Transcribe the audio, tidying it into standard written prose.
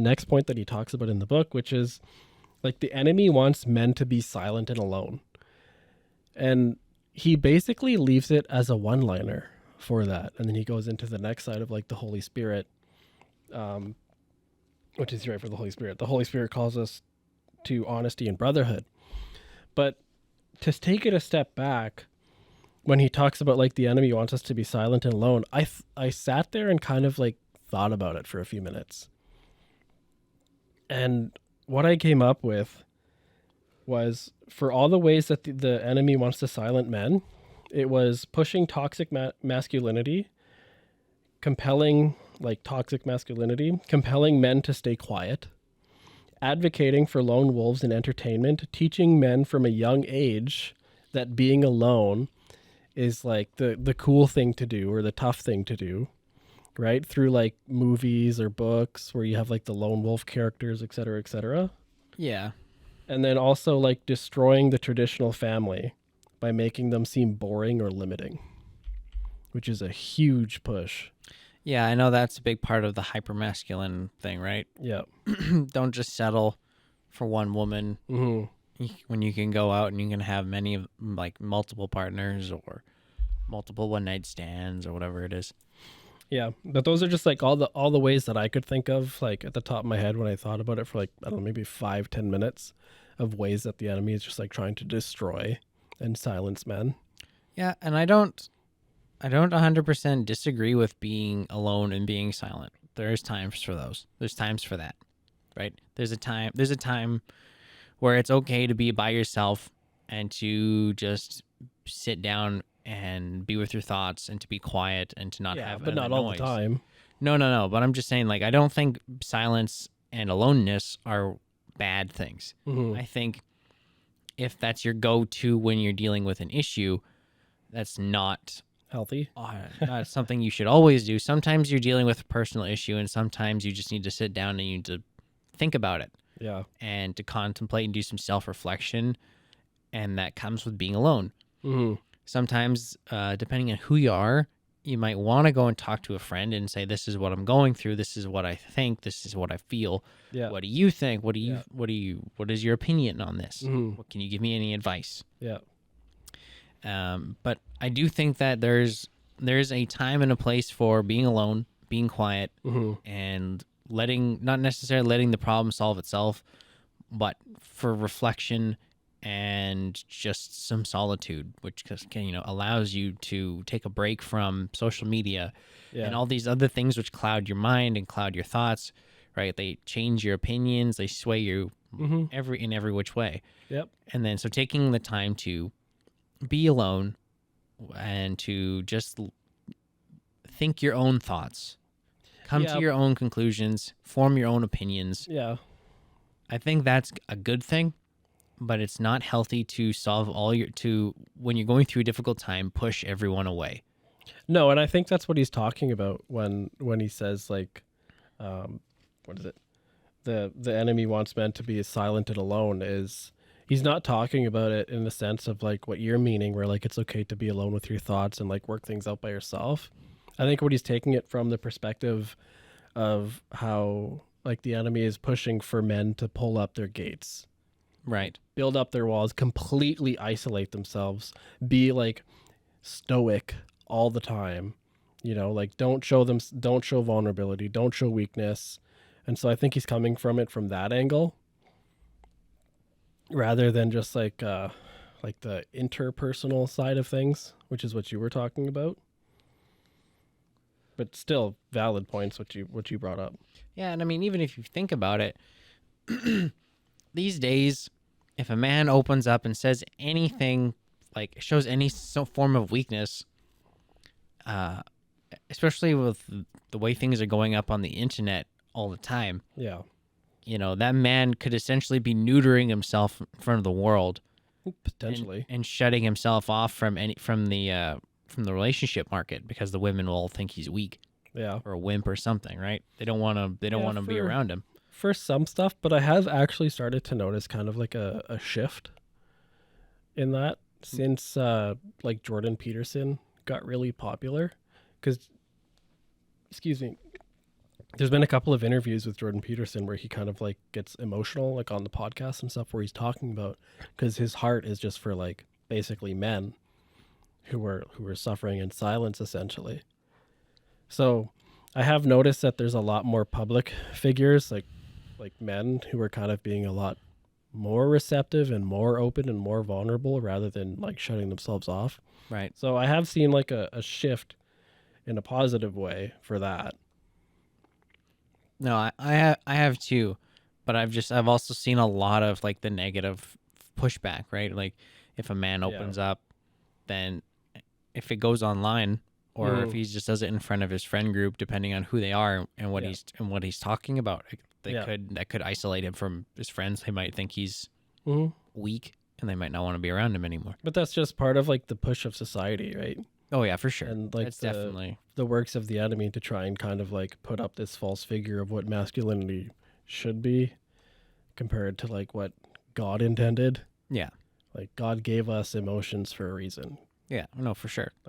Next point that he talks about in the book, which is like the enemy wants men to be silent and alone. And he basically leaves it as a one-liner for that. And then he goes into the next side of like the Holy Spirit, which is right for the Holy Spirit. The Holy Spirit calls us to honesty and brotherhood. But to take it a step back, when he talks about like the enemy wants us to be silent and alone, I sat there and kind of like thought about it for a few minutes. And what I came up with was, for all the ways that the enemy wants to silent men, it was pushing toxic masculinity, compelling men to stay quiet, advocating for lone wolves in entertainment, teaching men from a young age that being alone is like the cool thing to do or the tough thing to do, right? Through like movies or books where you have like the lone wolf characters, et cetera, et cetera. Yeah. And then also like destroying the traditional family by making them seem boring or limiting, which is a huge push. Yeah, I know that's a big part of the hypermasculine thing, right? Yeah. Don't just settle for one woman when you can go out and you can have many, like, multiple partners or multiple one-night stands or whatever it is. Yeah, but those are just like all the ways that I could think of, like at the top of my head when I thought about it for like, I don't know, maybe 5-10 minutes of ways that the enemy is just like trying to destroy and silence men. Yeah, and I don't 100% disagree with being alone and being silent. There's times for those. There's times for that, right? There's a time where it's okay to be by yourself and to just sit down and be with your thoughts and to be quiet and to not have but not all the time. No. But I'm just saying, like, I don't think silence and aloneness are bad things. I think if that's your go-to when you're dealing with an issue, that's not Healthy. not something you should always do. Sometimes you're dealing with a personal issue, and sometimes you just need to sit down and you need to think about it. Yeah. And to contemplate and do some self-reflection, and that comes with being alone. Sometimes, depending on who you are, you might want to go and talk to a friend and say, "This is what I'm going through. This is what I think. This is what I feel. Yeah. What do you think? What is your opinion on this? What can you give me any advice?" Yeah. But I do think that there's a time and a place for being alone, being quiet, and not necessarily letting the problem solve itself, but for reflection and just some solitude, which allows you to take a break from social media and all these other things which cloud your mind and cloud your thoughts, right? They change your opinions, they sway you in every which way. Yep. And then so taking the time to be alone and to just think your own thoughts, come to your own conclusions, form your own opinions. Yeah. I think that's a good thing, but it's not healthy to when you're going through a difficult time, push everyone away. No, and I think that's what he's talking about when he says like, what is it? The enemy wants men to be silent and alone. Is he's not talking about it in the sense of like what you're meaning, where like it's okay to be alone with your thoughts and like work things out by yourself. I think what he's taking it from the perspective of how like the enemy is pushing for men to pull up their gates, right? Build up their walls, completely isolate themselves, be like stoic all the time, like don't show vulnerability, don't show weakness. And so I think he's coming from it from that angle, rather than just like the interpersonal side of things, which is what you were talking about. But still valid points what you brought up. Yeah, and I mean, even if you think about it, these days, if a man opens up and says anything, like shows any form of weakness, especially with the way things are going up on the internet all the time, that man could essentially be neutering himself in front of the world, potentially, and shutting himself off from the relationship market, because the women will think he's weak, or a wimp or something, right? They don't want to be around him for some stuff. But I have actually started to notice kind of like a shift in that since like Jordan Peterson got really popular, because excuse me, there's been a couple of interviews with Jordan Peterson where he kind of like gets emotional, like on the podcast and stuff, where he's talking about, because his heart is just for like basically men who are suffering in silence essentially. So I have noticed that there's a lot more public figures like men who are kind of being a lot more receptive and more open and more vulnerable rather than like shutting themselves off. Right. So I have seen like a shift in a positive way for that. No, I have too, but I've also seen a lot of like the negative pushback, right? Like if a man opens up, then if it goes online or if he just does it in front of his friend group, depending on who they are and what he's talking about, that could isolate him from his friends. They might think he's weak and they might not want to be around him anymore. But that's just part of like the push of society, right? Oh yeah, for sure. And like that's definitely the works of the enemy to try and kind of like put up this false figure of what masculinity should be compared to like what God intended. Yeah. Like God gave us emotions for a reason. Yeah, no, for sure. Like